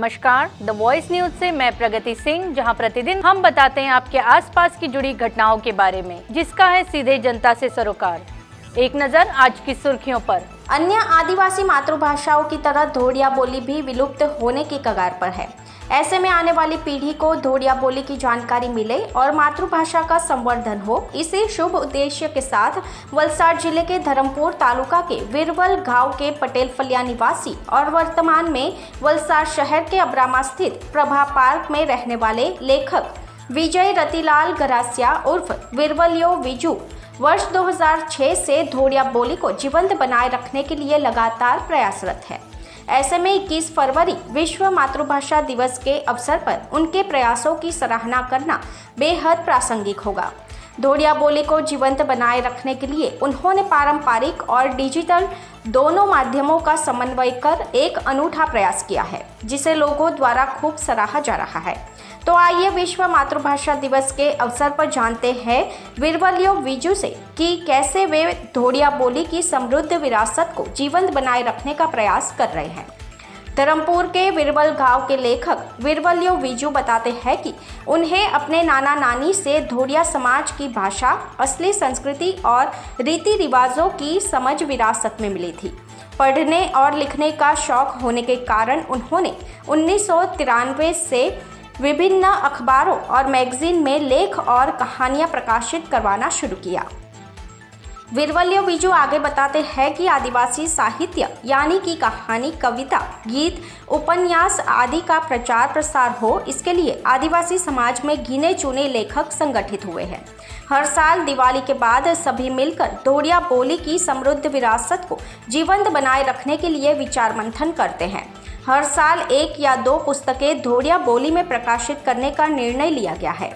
नमस्कार, the voice news से मैं प्रगति सिंह, जहां प्रतिदिन हम बताते हैं आपके आसपास की जुड़ी घटनाओं के बारे में, जिसका है सीधे जनता से सरोकार। एक नजर आज की सुर्खियों पर। अन्य आदिवासी मातृभाषाओं की तरह धोड़िया बोली भी विलुप्त होने की कगार पर है। ऐसे में आने वाली पीढ़ी को धोड़िया बोली की जानकारी मिले और मातृभाषा का संवर्धन हो, इसी शुभ उद्देश्य के साथ वलसाड जिले के धर्मपुर तालुका के विरवल गांव के पटेल फलिया निवासी और वर्तमान में वलसाड शहर के अब्रामा स्थित प्रभा पार्क में रहने वाले लेखक विजय रतिलाल गरासिया उर्फ विरवलियो विजू वर्ष 2006 से धोड़िया बोली को जीवंत बनाए रखने के लिए लगातार प्रयासरत है। ऐसे में 21 फरवरी विश्व मातृभाषा दिवस के अवसर पर उनके प्रयासों की सराहना करना बेहद प्रासंगिक होगा। धोड़िया बोली को जीवंत बनाए रखने के लिए उन्होंने पारंपरिक और डिजिटल दोनों माध्यमों का समन्वय कर एक अनूठा प्रयास किया है, जिसे लोगों द्वारा खूब सराहा जा रहा है। तो आइए विश्व मातृभाषा दिवस के अवसर पर जानते हैं विरवलियो विजू से कि कैसे वे धोड़िया बोली की समृद्ध विरासत को जीवंत बनाए रखने का प्रयास कर रहे हैं। धर्मपुर के विरवल गांव के लेखक विरवलियो विजू बताते हैं कि उन्हें अपने नाना नानी से धोड़िया समाज की भाषा, असली संस्कृति और रीति रिवाजों की समझ विरासत में मिली थी। पढ़ने और लिखने का शौक होने के कारण उन्होंने 1993 से विभिन्न अखबारों और मैगजीन में लेख और कहानियां प्रकाशित करवाना शुरू किया। विरवलियो विजू आगे बताते हैं कि आदिवासी साहित्य यानी कि कहानी, कविता, गीत, उपन्यास आदि का प्रचार प्रसार हो, इसके लिए आदिवासी समाज में गिने चुने लेखक संगठित हुए हैं। हर साल दिवाली के बाद सभी मिलकर धोड़िया बोली की समृद्ध विरासत को जीवंत बनाए रखने के लिए विचार मंथन करते हैं। हर साल 1 या 2 पुस्तकें धोड़िया बोली में प्रकाशित करने का निर्णय लिया गया है।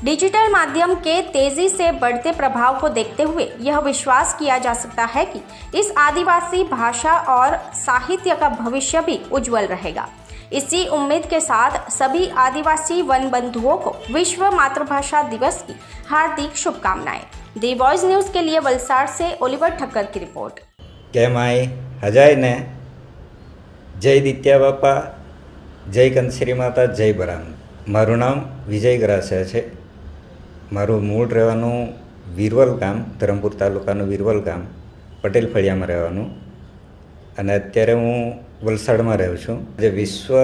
डिजिटल माध्यम के तेजी से बढ़ते प्रभाव को देखते हुए यह विश्वास किया जा सकता है कि इस आदिवासी भाषा और साहित्य का भविष्य भी उज्जवल रहेगा। इसी उम्मीद के साथ सभी आदिवासी वन बंधुओं को विश्व मातृभाषा दिवस की हार्दिक शुभकामनाएं। दी वॉइस न्यूज़ के लिए वलसाड से ओलिवर ठक्कर की रिपोर्ट। केम आई हजाय ने जय दित्या बापा, जय कंसरी माता, जय बराम। मारू नाम विजय गरासिया है। मारू मूળ રહેવાનું વિરવલ ગામ, ધરમપુર તાલુકાનું વિરવલ ગામ, પટેલ ફળિયામાં રહેવાનું, અને અત્યારે હું વલસાડમાં રહું છું। આજે વિશ્વ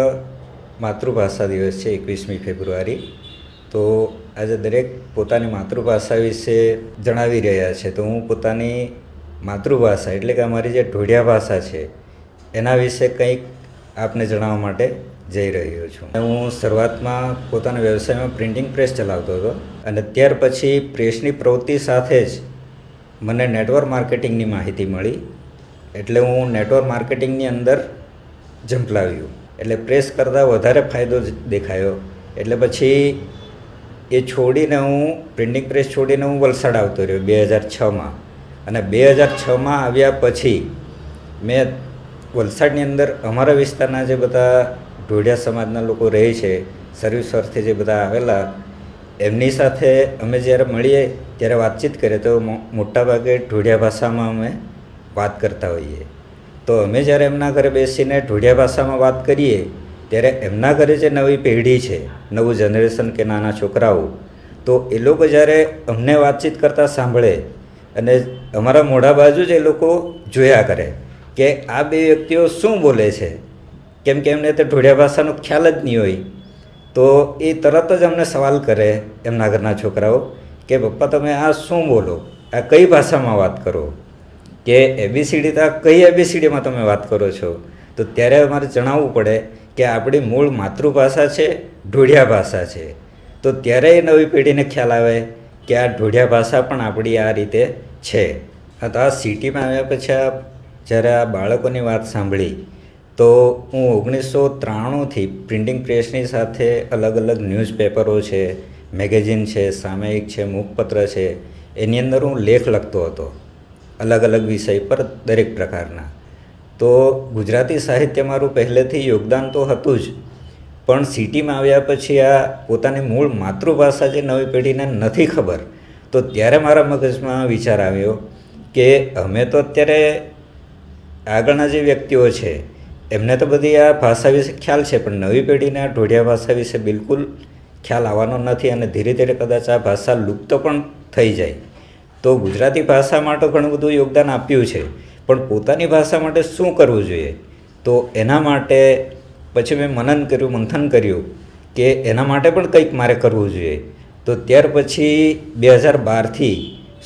માતૃભાષા દિવસ છે 21મી ફેબ્રુઆરી, તો આજે દરેક પોતાની માતૃભાષા વિશે જણાવી રહ્યા છે। તો હું પોતાની માતૃભાષા એટલે કે અમારી જે ઢોળિયા ભાષા છે એના વિશે કંઈક આપને જણાવવા માટે જઈ રહ્યો છું। હું શરૂઆતમાં પોતાના વ્યવસાયમાં પ્રિન્ટિંગ પ્રેસ ચલાવતો હતો, અને ત્યાર પછી પ્રેસની પ્રવૃત્તિ સાથે જ મને નેટવર્ક માર્કેટિંગની માહિતી મળી, એટલે હું નેટવર્ક માર્કેટિંગની અંદર ઝંપલાવ્યું। એટલે પ્રેસ કરતાં વધારે ફાયદો દેખાયો, એટલે પછી એ છોડીને હું પ્રિન્ટિંગ પ્રેસ છોડીને હું વલસાડ આવતો રહ્યો 2006માં। અને 2006માં આવ્યા પછી મેં વલસાડની અંદર અમારા વિસ્તારના જે બધા ઢોળિયા સમાજના લોકો રહે છે, સર્વિસ અર્થે જે બધા આવેલા, એમની સાથે અમે જ્યારે મળીએ ત્યારે વાતચીત કરીએ તો મોટાભાગે ઢોળિયા ભાષામાં અમે વાત કરતા હોઈએ। તો અમે જ્યારે એમના ઘરે બેસીને ઢોળિયા ભાષામાં વાત કરીએ ત્યારે એમના ઘરે જે નવી પેઢી છે, નવું જનરેશન કે નાના છોકરાઓ, તો એ લોકો જ્યારે અમને વાતચીત કરતા સાંભળે અને અમારા મોઢા બાજુ જ એ લોકો જોયા કરે કે આ બે વ્યક્તિઓ શું બોલે છે, કેમ કે એમને તો ઢોળિયા ભાષાનો ખ્યાલ જ નહીં હોય। તો એ તરત જ અમને સવાલ કરે એમના ઘરના છોકરાઓ કે પપ્પા તમે આ શું બોલો, આ કઈ ભાષામાં વાત કરો, કે એબીસીડી તો કઈ એબીસીડીમાં તમે વાત કરો છો। તો ત્યારે અમારે જણાવવું પડે કે આપણી મૂળ માતૃભાષા છે ઢોળિયા ભાષા છે। તો ત્યારે એ નવી પેઢીને ખ્યાલ આવે કે આ ઢોળિયા ભાષા પણ આપણી આ રીતે છે। તો આ સિટીમાં આવ્યા પછી જ્યારે આ બાળકોની વાત સાંભળી તો હું 1993થી પ્રિન્ટિંગ પ્રેસની સાથે અલગ અલગ ન્યૂઝપેપરો છે, મેગેઝિન છે, સામયિક છે, મુખપત્ર છે, એની અંદર હું લેખ લખતો હતો અલગ અલગ વિષય પર દરેક પ્રકારના। તો ગુજરાતી સાહિત્ય મારું પહેલેથી યોગદાન તો હતું જ, પણ સિટીમાં આવ્યા પછી આ પોતાની મૂળ માતૃભાષા જે નવી પેઢીને નથી ખબર, તો ત્યારે મારા મગજમાં વિચાર આવ્યો કે અમે તો અત્યારે આગળના જે વ્યક્તિઓ છે એમને તો બધી આ ભાષા વિશે ખ્યાલ છે, પણ નવી પેઢીને આ ઢોઢિયા ભાષા વિશે બિલકુલ ખ્યાલ આવવાનો નથી અને ધીરે ધીરે કદાચ આ ભાષા લુપ્ત પણ થઈ જાય. તો ગુજરાતી ભાષા માટે ઘણું બધું યોગદાન આપ્યું છે, પણ પોતાની ભાષા માટે શું કરવું જોઈએ? તો એના માટે પછી મેં મંથન કર્યું કે એના માટે પણ કંઈક મારે કરવું જોઈએ. તો ત્યાર પછી 2012થી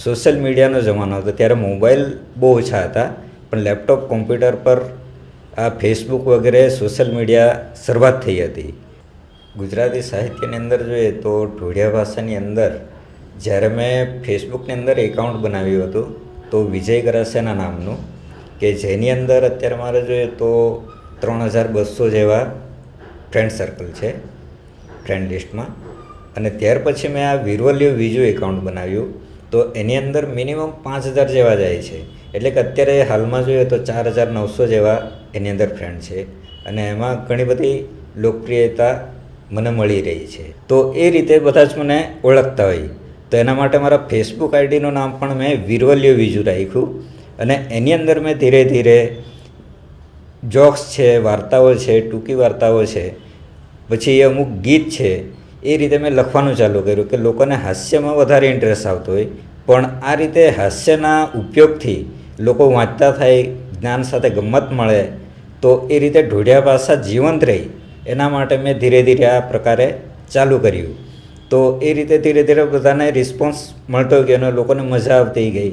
સોશિયલ મીડિયાનો જમાનો હતો. ત્યારે મોબાઈલ બહુ ઓછા હતા, પણ લેપટોપ કોમ્પ્યુટર પર આ ફેસબુક વગેરે સોશિયલ મીડિયા શરૂઆત થઈ હતી. ગુજરાતી સાહિત્યની અંદર જોઈએ તો ઢોઢિયા ભાષાની અંદર જ્યારે મેં ફેસબુકની અંદર એકાઉન્ટ બનાવ્યું હતું તો વિજય ગરાસેના નામનું, કે જેની અંદર અત્યારે મારે જોઈએ તો 3200 જેવા ફ્રેન્ડ સર્કલ છે ફ્રેન્ડ લિસ્ટમાં. અને ત્યાર પછી મેં આ વીરવલ્ય બીજું એકાઉન્ટ બનાવ્યું તો એની અંદર મિનિમમ 5000 જેવા જાય છે. એટલે કે અત્યારે હાલમાં જોઈએ તો 4900 જેવા એની અંદર ફ્રેન્ડ છે અને એમાં ઘણી બધી લોકપ્રિયતા મને મળી રહી છે. તો એ રીતે બધા જ મને ઓળખતા હોય. તો એના માટે મારા ફેસબુક આઈડીનું નામ પણ મેં વીરવલ્ય બીજું રાખ્યું અને એની અંદર મેં ધીરે ધીરે જોક્સ છે, વાર્તાઓ છે, ટૂંકી વાર્તાઓ છે, પછી અમુક ગીત છે, એ રીતે મેં લખવાનું ચાલુ કર્યું કે લોકોને હાસ્યમાં વધારે ઇન્ટરેસ્ટ આવતો હોય, પણ આ રીતે હાસ્યના ઉપયોગથી લોકો વાંચતા થાય, જ્ઞાન સાથે ગમ્મત મળે, તો એ રીતે ઢોઢિયા ભાષા જીવંત રહી એના માટે મેં ધીરે ધીરે આ પ્રકારે ચાલુ કર્યું. તો એ રીતે ધીરે ધીરે બધાને રિસ્પોન્સ મળતો ગયો અને લોકોને મજા આવતી ગઈ.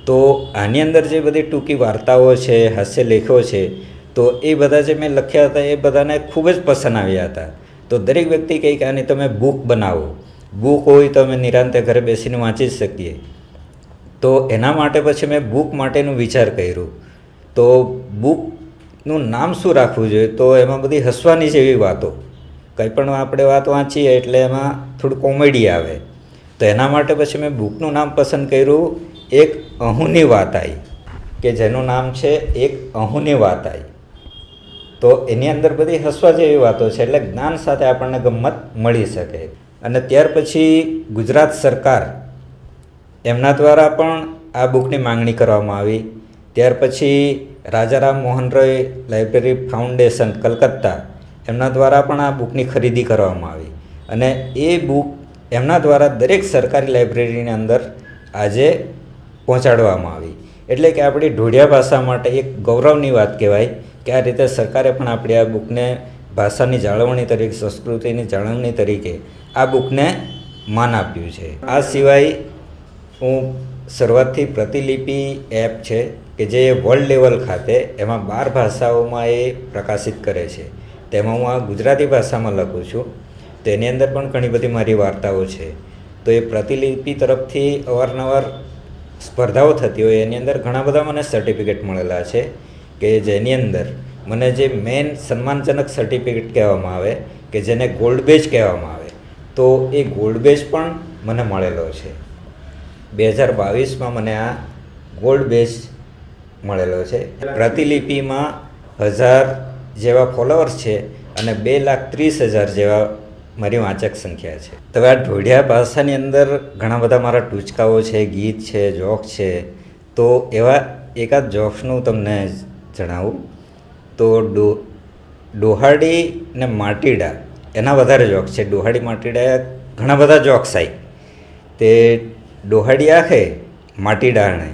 તો આની અંદર જે બધી ટૂંકી વાર્તાઓ છે, હાસ્ય લેખો છે, તો એ બધા જે મેં લખ્યા હતા એ બધાને ખૂબ જ પસંદ આવ્યા હતા. તો દરેક વ્યક્તિ કહે કે આની તમે બુક બનાવો, બુક હોય તો અમે નિરાંતે ઘરે બેસીને વાંચી શકીએ. તો એના માટે પછી મેં બુક માટેનું વિચાર કર્યું. તો બુકનું નામ શું રાખવું જોઈએ? તો એમાં બધી હસવાની જેવી વાતો, કંઈ પણ આપણે વાત વાંચીએ એટલે એમાં થોડું કોમેડી આવે. તો એના માટે પછી મેં બુકનું નામ પસંદ કર્યું એક અહુની વાત આવી, કે જેનું નામ છે એક અહુની વાત આવી. તો એની અંદર બધી હસવા જેવી વાતો છે, એટલે જ્ઞાન સાથે આપણને ગમ્મત મળી શકે. અને ત્યાર પછી ગુજરાત સરકાર એમના દ્વારા પણ આ બુકની માંગણી કરવામાં આવી. ત્યાર પછી રાજારામ મોહન રોય લાઇબ્રેરી ફાઉન્ડેશન કલકત્તા એમના દ્વારા પણ આ બુકની ખરીદી કરવામાં આવી અને એ બુક એમના દ્વારા દરેક સરકારી લાઇબ્રેરીની અંદર આજે પહોંચાડવામાં આવી. એટલે કે આપણી ઢોઢિયા ભાષા માટે એક ગૌરવની વાત કહેવાય કે આ રીતે સરકારે પણ આપણી આ બુકને ભાષાની જાળવણી તરીકે, સંસ્કૃતિની જાળવણી તરીકે આ બુકને માન આપ્યું છે. આ સિવાય હું શરૂઆતથી પ્રતિલિપિ એપ છે કે જે વર્લ્ડ લેવલ ખાતે એમાં 12 ભાષાઓમાં એ પ્રકાશિત કરે છે. તેમાં હું આ ગુજરાતી ભાષામાં લખું છું. તો એની અંદર પણ ઘણી બધી મારી વાર્તાઓ છે. તો એ પ્રતિલિપિ તરફથી અવારનવાર સ્પર્ધાઓ થતી હોય, એની અંદર ઘણા બધા મને સર્ટિફિકેટ મળેલા છે કે જેની અંદર મને જે મેઇન સન્માનજનક સર્ટિફિકેટ કહેવામાં આવે કે જેને ગોલ્ડ બેચ કહેવામાં આવે, તો એ ગોલ્ડ બેચ પણ મને મળેલો છે. 2022માં મને આ ગોલ્ડ બેચ મળેલો છે. પ્રતિલિપિમાં 1000 જેવા ફોલોઅર્સ છે અને 2,30,000 જેવા મારી વાંચક સંખ્યા છે. તો આ ઢોઢિયા ભાષાની અંદર ઘણા બધા મારા ટૂચકાઓ છે, ગીત છે, જોક છે. તો એવા એકાદ જોક્સનું તમને જણાવું. તો ડોહાડી ને માટીડા એના વધારે જોક્સ છે. ડોહાડી માટીડા ઘણા બધા જોક્સ આવી. તે ડોહાડી આખે માટીડાને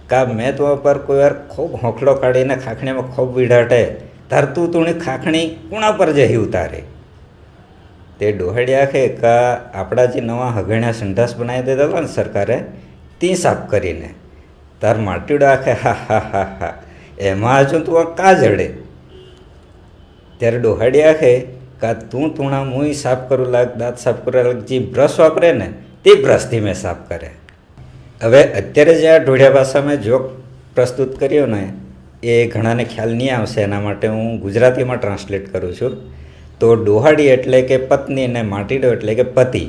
કા મેં તો પર કોઈ વાર ખૂબ હોંખલો કાઢીને ખાખણીમાં ખૂબ વિઢાટે તાર તું તુણી ખાખણી કુણા પર જઈ ઉતારે. તે ડોહાડી આખે કા આપણા જે નવા હગણ્યા સંડાસ બનાવી દેતા હતા ને સરકારે, તે સાફ કરીને તાર માટીડો આખે હા હા હા હા એમાં હજુ તું આ કા જડે. ત્યારે ડોહાડી આખે કા તું તુણા મુઈ સાફ કરું લાગ, દાંત સાફ કરવા લાગ, જે બ્રશ વાપરે ને તે બ્રશથી મેં સાફ કરે. હવે અત્યારે જે આ ઢોઢિયા ભાષામાં જોક પ્રસ્તુત કર્યો ને એ ઘણાને ખ્યાલ નહીં આવશે, એના માટે હું ગુજરાતીમાં ટ્રાન્સલેટ કરું છું. તો ડોહાડી એટલે કે પત્ની અને માટીડો એટલે કે પતિ.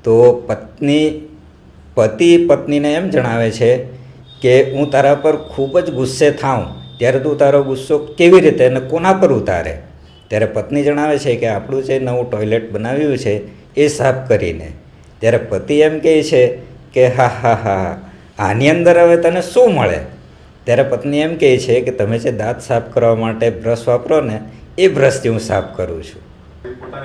તો પતિ પત્નીને એમ જણાવે છે કે હું તારા પર ખૂબ જ ગુસ્સે થાઉં ત્યારે તું તારો ગુસ્સો કેવી રીતે અને કોના પર ઉતારે. ત્યારે પત્ની જણાવે છે કે આપણું જે નવું ટોયલેટ બનાવ્યું છે એ સાફ કરીને. ત્યારે પતિ એમ કહે છે કે હા હા હા આની અંદર હવે તને શું મળે. ત્યારે પત્ની એમ કહે છે કે તમે જે દાંત સાફ કરવા માટે બ્રશ વાપરો ને એ બ્રશથી હું સાફ કરું છું.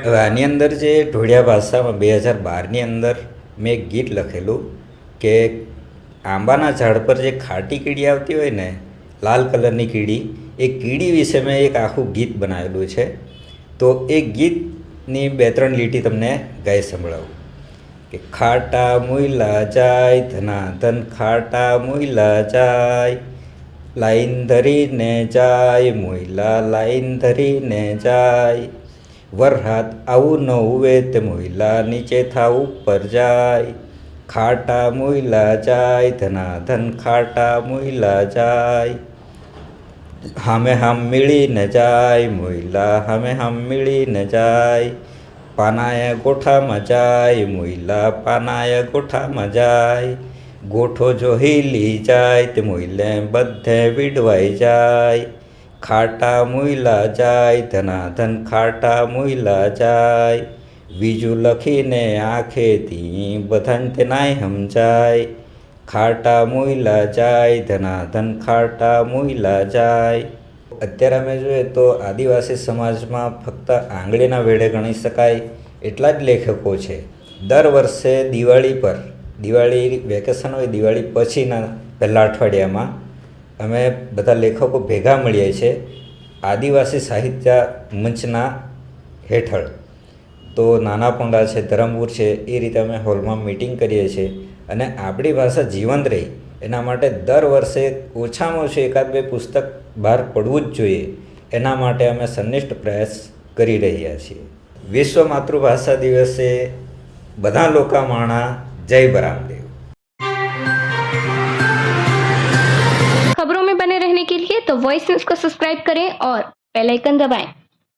હવે આની અંદર જે ઢોળિયા ભાષામાં 2012ની અંદર મેં એક ગીત લખેલું કે આંબાના ઝાડ પર જે ખાટી કીડી આવતી હોય ને, લાલ કલરની કીડી, એ કીડી વિશે મેં એક આખું ગીત બનાવેલું છે. તો એ ગીતની 2-3 લીટી તમને ગાઈ સંભળાવું કે ખાટા મુઈલા જાય ધનાધન ખાટા મુઈલા જાય, લાઈન ધરીને જાય મુઈલા લાઈન ધરીને જાય, વરહાદ આવું ન ઉવે તે મુઈલા નીચે થા ઉપર જાય, ખાટા મુઈલા જાય ધનાધન ખાટા મુઈલા જાય, હામે હામ મિળીને જાય મુઈલા હામે હામ મિળીને જાય, પાનાયા ગોઠામાં જાય મુઈલા પાનાયા ગોઠામાં જાય, ગોઠો જો હીલી જાય તે મુઈલે બધે વિડવાઈ જાય, ખાટા મુઈલા જાય ધનાધન ખાટા મુઈલા જાય, બીજું લખીને આંખેથી બધાને તે નાય સમજાય, ખાટા મુઈલા જાય ધનાધન ખાટા મુઈલા જાય. અત્યારે અમે જોઈએ તો આદિવાસી સમાજમાં ફક્ત આંગળીના વેઢે ગણી શકાય એટલા જ લેખકો છે. દર વર્ષે દિવાળી વેકેશન હોય, દિવાળી પછીના પહેલા અઠવાડિયામાં અમે બધા લેખકો ભેગા મળીએ છીએ આદિવાસી સાહિત્ય મંચના હેઠળ. તો નાના પોંડા છે, ધરમપુર છે, એ રીતે અમે હોલમાં મિટિંગ કરીએ છીએ. અને આપણી ભાષા જીવંત રહી એના માટે દર વર્ષે ઓછામાં ઓછું 1-2 પુસ્તક બહાર પડવું જ જોઈએ. એના માટે અમે સંનિષ્ઠ પ્રયાસ કરી રહ્યા છીએ. વિશ્વ માતૃભાષા દિવસે બધા લોકામાણા જય બરામદેવ. खबरों में बने रहने के लिए तो वॉइस न्यूज को सब्सक्राइब करें और बेल आइकन दबाएं।